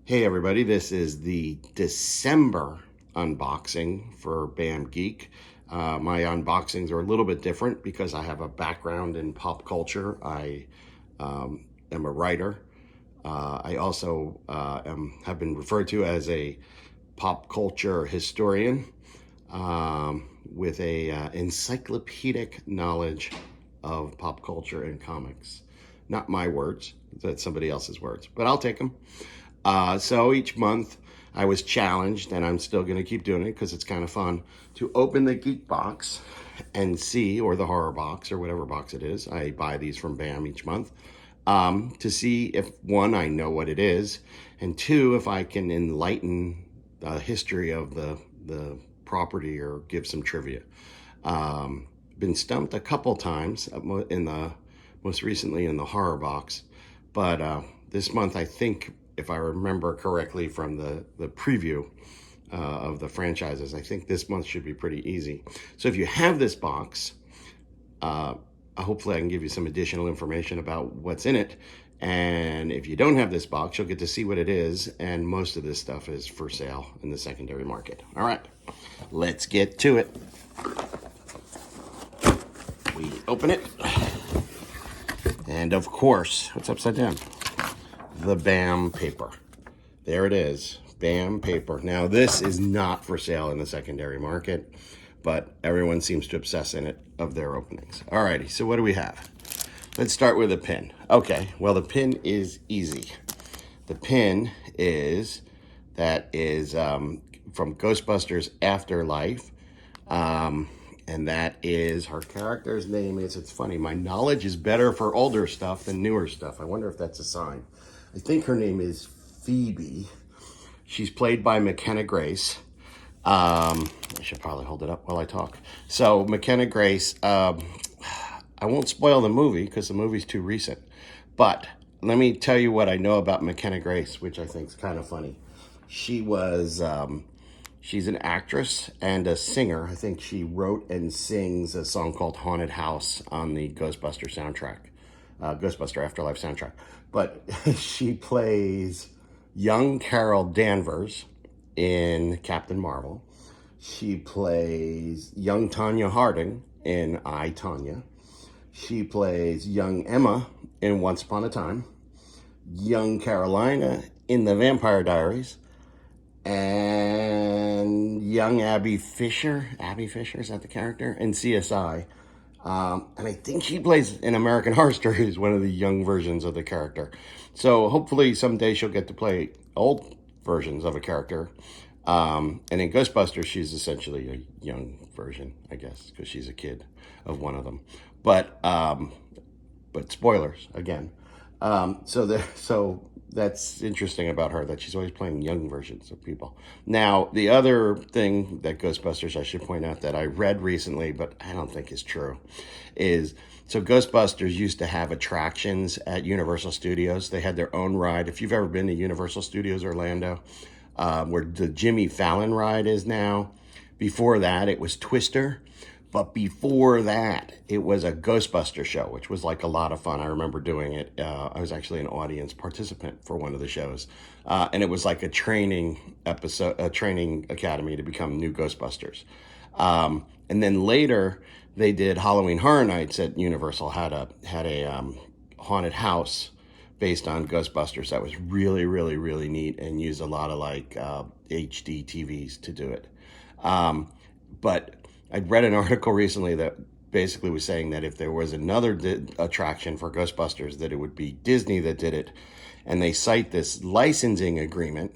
Hey everybody, this is the December unboxing for BAM Geek. My unboxings are a little bit different because I have a background in pop culture. I am a writer. I also have been referred to as a pop culture historian with a encyclopedic knowledge of pop culture and comics. Not my words, that's somebody else's words, but I'll take them. So each month I was challenged, and I'm still going to keep doing it because it's kind of fun, to open the Geek box and see, or the horror box, or whatever box it is. I buy these from BAM each month to see if, one, I know what it is, and two, if I can enlighten the history of the property or give some trivia. Been stumped a couple times most recently in the horror box, but this month I think, if I remember correctly from the preview of the franchises, I think this month should be pretty easy. So if you have this box, hopefully I can give you some additional information about what's in it. And if you don't have this box, you'll get to see what it is. And most of this stuff is for sale in the secondary market. All right, let's get to it. We open it. And of course, what's upside down? The BAM paper. There it is, BAM paper. Now this is not for sale in the secondary market, but everyone seems to obsess in it of their openings. Alrighty, so what do we have? Let's start with a pin. Okay, well the pin is easy. The pin is from Ghostbusters Afterlife, and that is, her character's name is, it's funny, my knowledge is better for older stuff than newer stuff. I wonder if that's a sign. I think her name is Phoebe. She's played by McKenna Grace. I should probably hold it up while I talk. So McKenna Grace, I won't spoil the movie because the movie's too recent. But let me tell you what I know about McKenna Grace, which I think is kind of funny. She's an actress and a singer. I think she wrote and sings a song called Haunted House on the Ghostbusters soundtrack. Ghostbuster Afterlife soundtrack. But she plays young Carol Danvers in Captain Marvel. She plays young Tanya Harding in I, Tanya. She plays young Emma in Once Upon a Time. Young Carolina in The Vampire Diaries. And young Abby Fisher. Abby Fisher, is that the character? In CSI. And I think she plays in American Horror Stories, one of the young versions of the character. So hopefully someday she'll get to play old versions of a character. And in Ghostbusters, she's essentially a young version, I guess, because she's a kid of one of them. But spoilers again. So that's interesting about her, that she's always playing young versions of people. Now, the other thing that Ghostbusters, I should point out, that I read recently, but I don't think is true, is, so Ghostbusters used to have attractions at Universal Studios. They had their own ride. If you've ever been to Universal Studios Orlando, where the Jimmy Fallon ride is now, before that it was Twister. But before that, it was a Ghostbuster show, which was like a lot of fun. I remember doing it. I was actually an audience participant for one of the shows. And it was like a training academy to become new Ghostbusters. And then later, they did Halloween Horror Nights at Universal, had a haunted house based on Ghostbusters that was really, really, really neat, and used a lot of like HD TVs to do it. But I'd read an article recently that basically was saying that if there was another attraction for Ghostbusters, that it would be Disney that did it. And they cite this licensing agreement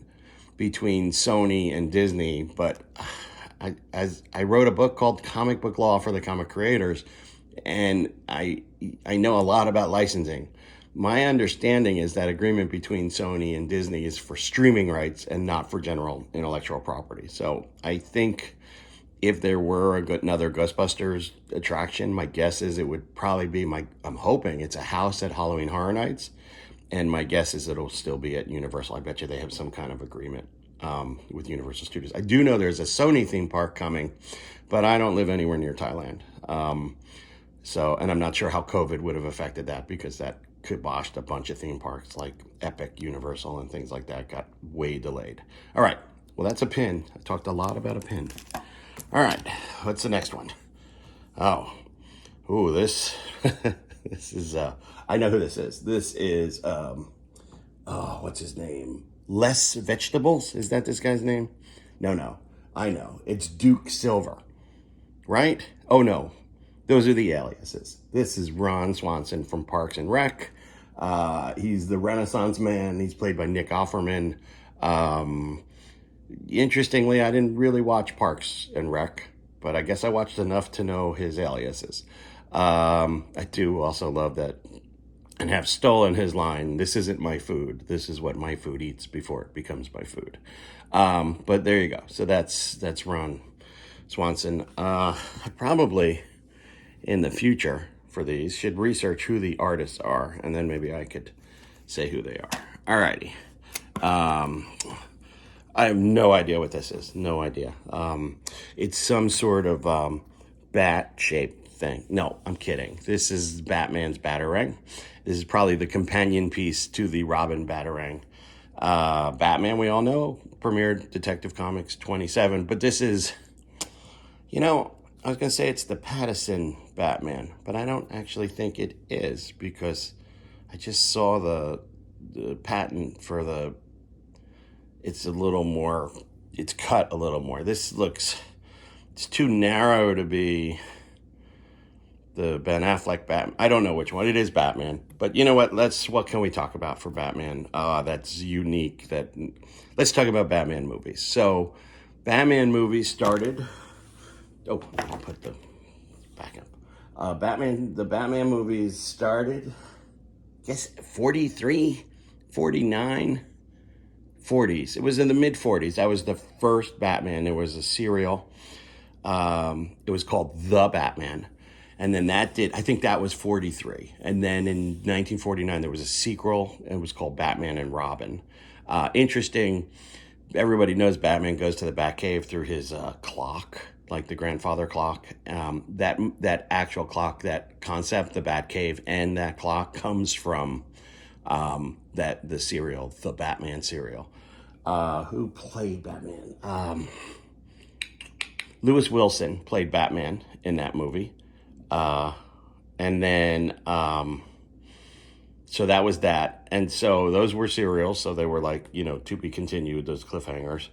between Sony and Disney. But I wrote a book called Comic Book Law for the Comic Creators, and I know a lot about licensing. My understanding is that agreement between Sony and Disney is for streaming rights and not for general intellectual property. So I think if there were another Ghostbusters attraction, my guess is it would probably be I'm hoping it's a house at Halloween Horror Nights, and my guess is it'll still be at Universal. I bet you they have some kind of agreement with Universal Studios. I do know there's a Sony theme park coming, but I don't live anywhere near Thailand. And I'm not sure how COVID would have affected that, because that kiboshed a bunch of theme parks like Epic, Universal, and things like that. Got way delayed. All right. Well, that's a pin. I talked a lot about a pin. All right. What's the next one? Oh, this, this is, I know who this is. This is, what's his name? Less Vegetables? Is that this guy's name? No, I know. It's Duke Silver, right? Oh, no. Those are the aliases. This is Ron Swanson from Parks and Rec. He's the Renaissance man. He's played by Nick Offerman. Interestingly, I didn't really watch Parks and Rec, but I guess I watched enough to know his aliases. I do also love that and have stolen his line, "This isn't my food. This is what my food eats before it becomes my food." But there you go. So that's Ron Swanson. I probably, in the future for these, should research who the artists are, and then maybe I could say who they are. Alrighty. I have no idea what this is. No idea. It's some sort of bat-shaped thing. No, I'm kidding. This is Batman's Batarang. This is probably the companion piece to the Robin Batarang. Batman, we all know, premiered Detective Comics 27, but this is, I was going to say it's the Pattison Batman, but I don't actually think it is, because I just saw the patent for it's a little more, it's cut a little more. This looks, it's too narrow to be the Ben Affleck Batman. I don't know which one. It is Batman. But you know what? What can we talk about for Batman? That's unique. Let's talk about Batman movies. So, Batman movies started. Oh, I'll put the back up. The Batman movies started, I guess, 43, 49, 40s. It was in the mid 40s. That was the first Batman. There was a serial. It was called The Batman. And then I think that was 43. And then in 1949, there was a sequel. It was called Batman and Robin. Interesting. Everybody knows Batman goes to the Batcave through his clock, like the grandfather clock. That actual clock, that concept, the Batcave and that clock comes from the serial, the Batman serial. Who played Batman? Lewis Wilson played Batman in that movie. And then, so that was that. And so those were serials. So they were like, to be continued, those cliffhangers.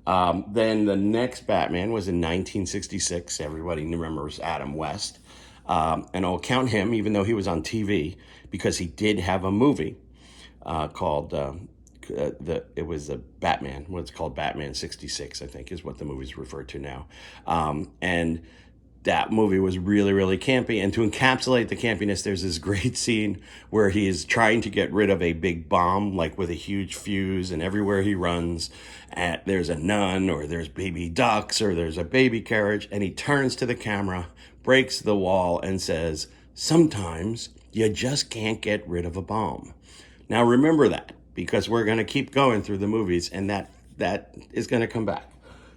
Then the next Batman was in 1966. Everybody remembers Adam West. And I'll count him, even though he was on TV, because he did have a movie, called, it was a Batman. What's called Batman 66, I think, is what the movie's referred to now. And that movie was really, really campy. And to encapsulate the campiness, there's this great scene where he is trying to get rid of a big bomb, like with a huge fuse, and everywhere he runs, there's a nun, or there's baby ducks, or there's a baby carriage, and he turns to the camera, breaks the wall, and says, "Sometimes you just can't get rid of a bomb." Now remember that, because we're going to keep going through the movies, and that is going to come back.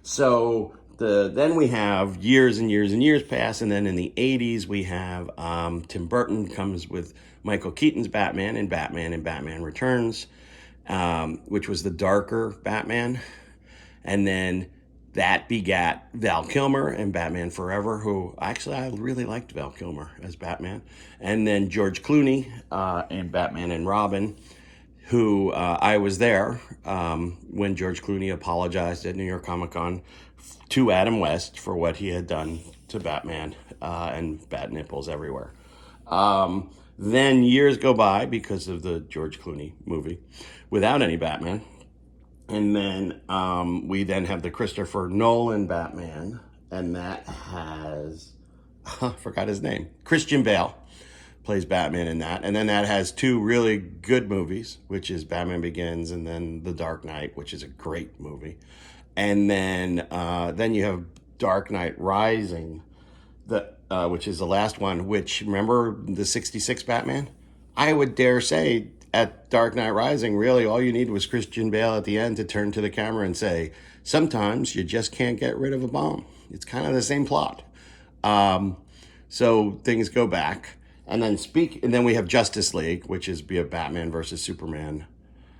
So then we have years and years and years pass, and then in the 80s we have Tim Burton comes with Michael Keaton's Batman and Batman Returns, which was the darker Batman. And then that begat Val Kilmer and Batman Forever, who actually I really liked Val Kilmer as Batman. And then George Clooney and Batman and Robin, who I was there when George Clooney apologized at New York Comic Con to Adam West for what he had done to Batman and bat nipples everywhere. Then years go by because of the George Clooney movie without any Batman. And then we then have the Christopher Nolan Batman, and that has, I forgot his name, Christian Bale plays Batman in that. And then that has two really good movies, which is Batman Begins and then The Dark Knight, which is a great movie. And then you have Dark Knight Rising, which is the last one, which, remember the 66 Batman? I would dare say at Dark Knight Rising, really all you need was Christian Bale at the end to turn to the camera and say, "Sometimes you just can't get rid of a bomb." It's kind of the same plot. So things go back. And then we have Justice League, which is be a Batman versus Superman.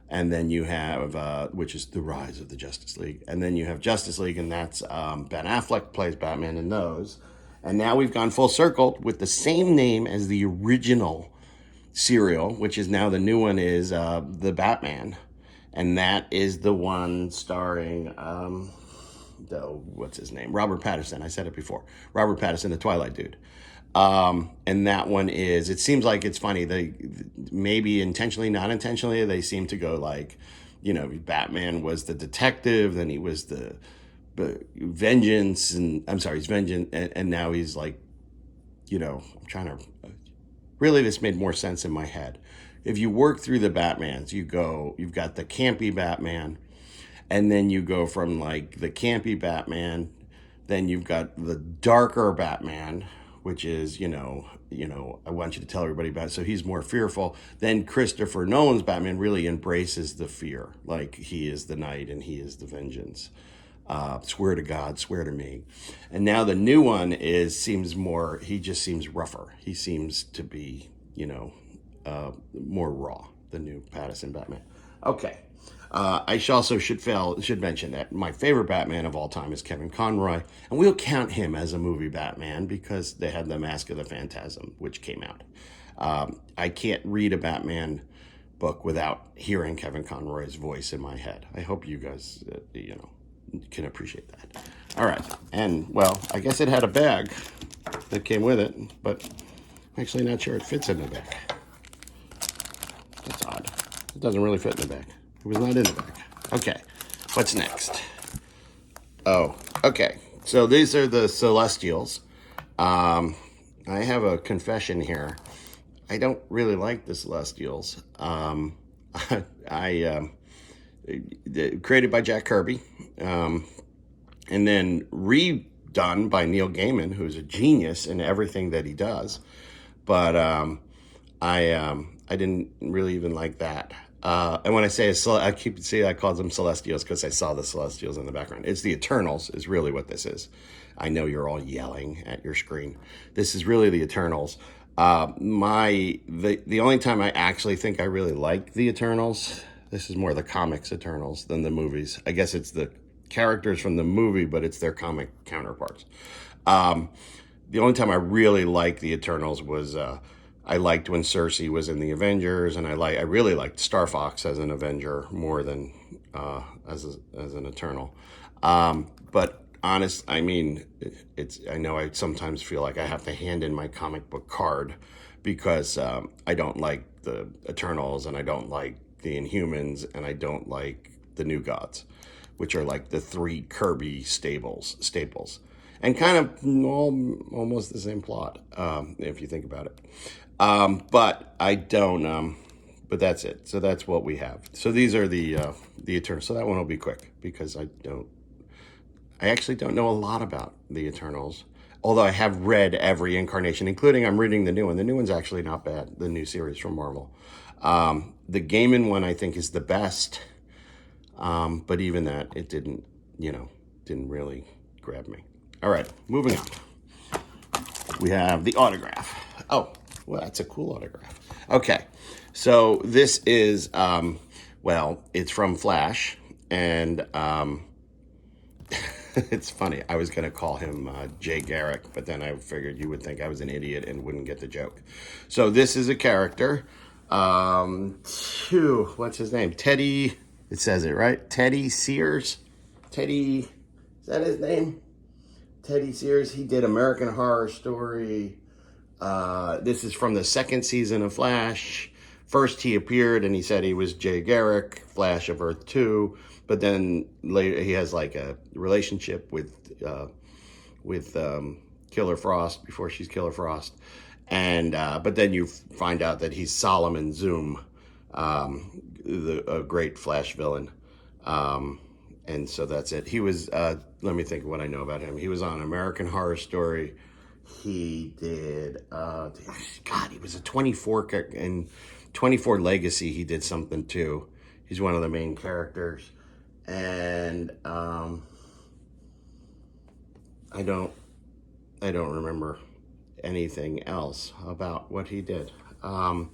And then you have, which is the rise of the Justice League. And then you have Justice League, and that's Ben Affleck plays Batman in those. And now we've gone full circle with the same name as the original serial, which is now the new one is The Batman. And that is the one starring, what's his name? Robert Pattinson. I said it before. Robert Pattinson, the Twilight dude. And that one is, it seems like it's funny. They maybe intentionally, not intentionally, they seem to go like, Batman was the detective, then he was the vengeance, and I'm sorry, he's vengeance. And now he's like, I'm trying to, really, this made more sense in my head. If you work through the Batmans, you've got the campy Batman, and then you go from like the campy Batman, then you've got the darker Batman, which is, I want you to tell everybody about it. So he's more fearful. Then Christopher Nolan's Batman really embraces the fear. Like he is the night and he is the vengeance. Swear to God, swear to me. And now the new one he just seems rougher. He seems to be, more raw, the new Pattinson Batman. Okay. I should mention that my favorite Batman of all time is Kevin Conroy, and we'll count him as a movie Batman because they had the Mask of the Phantasm, which came out. I can't read a Batman book without hearing Kevin Conroy's voice in my head. I hope you guys, can appreciate that. All right, and well, I guess it had a bag that came with it, but I'm actually not sure it fits in the bag. That's odd. It doesn't really fit in the bag. It was not in the bag. Okay, what's next? Oh, okay. So these are the Celestials. I have a confession here. I don't really like the Celestials. Created by Jack Kirby, and then redone by Neil Gaiman, who's a genius in everything that he does. But I didn't really even like that. And when I say I call them Celestials because I saw the Celestials in the background. It's the Eternals is really what this is. I know you're all yelling at your screen. This is really the Eternals. The only time I actually think I really like the Eternals, this is more the comics Eternals than the movies. I guess it's the characters from the movie, but it's their comic counterparts. The only time I really liked the Eternals was I liked when Cersei was in the Avengers, and I really liked Star Fox as an Avenger more than as an Eternal. But I know I sometimes feel like I have to hand in my comic book card because I don't like the Eternals, and I don't like the Inhumans, and I don't like the New Gods, which are like the three Kirby staples. And kind of almost the same plot, if you think about it. But I don't, but that's it. So that's what we have. So these are the Eternals. So that one will be quick because I actually don't know a lot about the Eternals. Although I have read every incarnation, including I'm reading the new one. The new one's actually not bad, the new series from Marvel. The Gaiman one I think is the best. But even that, it didn't really grab me. All right, moving on. We have the autograph. Oh, well, that's a cool autograph. Okay, so this is, it's from Flash, and it's funny. I was going to call him Jay Garrick, but then I figured you would think I was an idiot and wouldn't get the joke. So this is a character. What's his name? Teddy, it says it, right? Teddy Sears? Teddy, is that his name? Teddy Sears. He did American Horror Story. This is from the second season of Flash. First he appeared and he said he was Jay Garrick, Flash of Earth 2. But then later he has like a relationship with Killer Frost before she's Killer Frost. And but then you find out that he's Solomon Zoom, a great Flash villain. And so that's it. He was, let me think of what I know about him. He was on American Horror Story. He did, he was a 24, in 24 Legacy, he did something too. He's one of the main characters. And I don't remember anything else about what he did. Some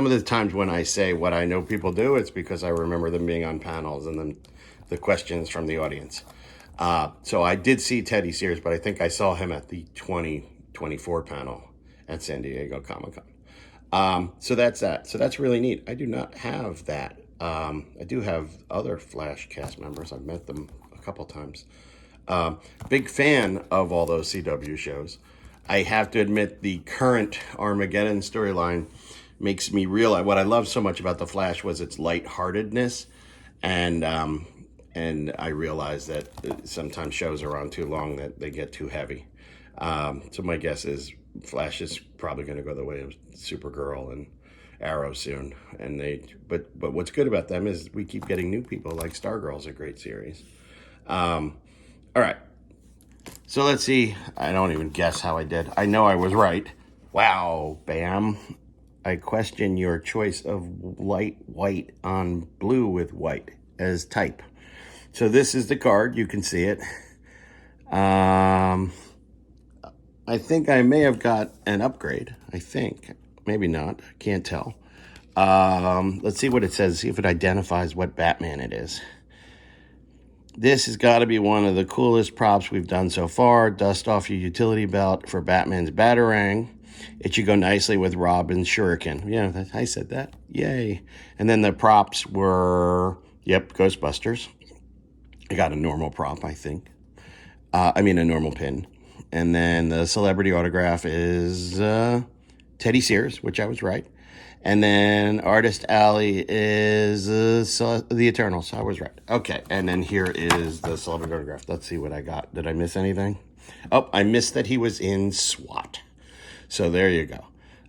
of the times when I say what I know people do, it's because I remember them being on panels and then the questions from the audience. So I did see Teddy Sears, but I think I saw him at the 2024 panel at San Diego Comic-Con. So that's that. So that's really neat. I do not have that. I do have other Flash cast members. I've met them a couple times. Big fan of all those CW shows. I have to admit, the current Armageddon storyline makes me realize what I love so much about the Flash was its lightheartedness, and I realize that sometimes shows are on too long that they get too heavy. So my guess is Flash is probably going to go the way of Supergirl and Arrow soon, but what's good about them is we keep getting new people. Like Stargirl's a great series. All right. So let's see. I don't even guess how I did. I know I was right. Wow, bam. I question your choice of light white on blue with white as type. So this is the card. You can see it. I think I may have got an upgrade. I think. Maybe not. Can't tell. Let's see what it says. See if it identifies what Batman it is. This has got to be one of the coolest props we've done so far. Dust off your utility belt for Batman's Batarang. It should go nicely with Robin's Shuriken. Yeah, I said that. Yay. And then the props were, yep, Ghostbusters. I got a normal prop, I think. A normal pin. And then the celebrity autograph is Teddy Sears, which I was right. And then Artist Alley is the Eternals. I was right. Okay, and then here is the celebrity autograph. Let's see what I got. Did I miss anything? Oh, I missed that he was in SWAT. So there you go.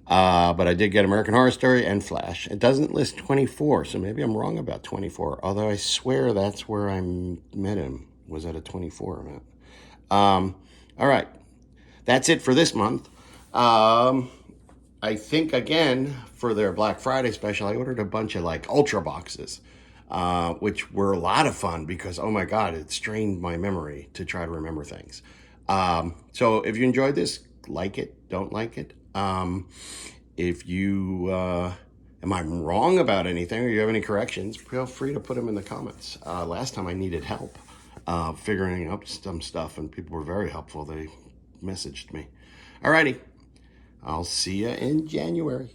But I did get American Horror Story and Flash. It doesn't list 24, so maybe I'm wrong about 24. Although I swear that's where I met him, was at a 24 event. All right. That's it for this month. I think, again, for their Black Friday special, I ordered a bunch of, Ultra boxes, which were a lot of fun because, oh, my God, it strained my memory to try to remember things. So if you enjoyed this, like it, don't like it. If you, am I wrong about anything or you have any corrections, feel free to put them in the comments. Last time I needed help figuring out some stuff, and people were very helpful. They messaged me. Alrighty. I'll see you in January.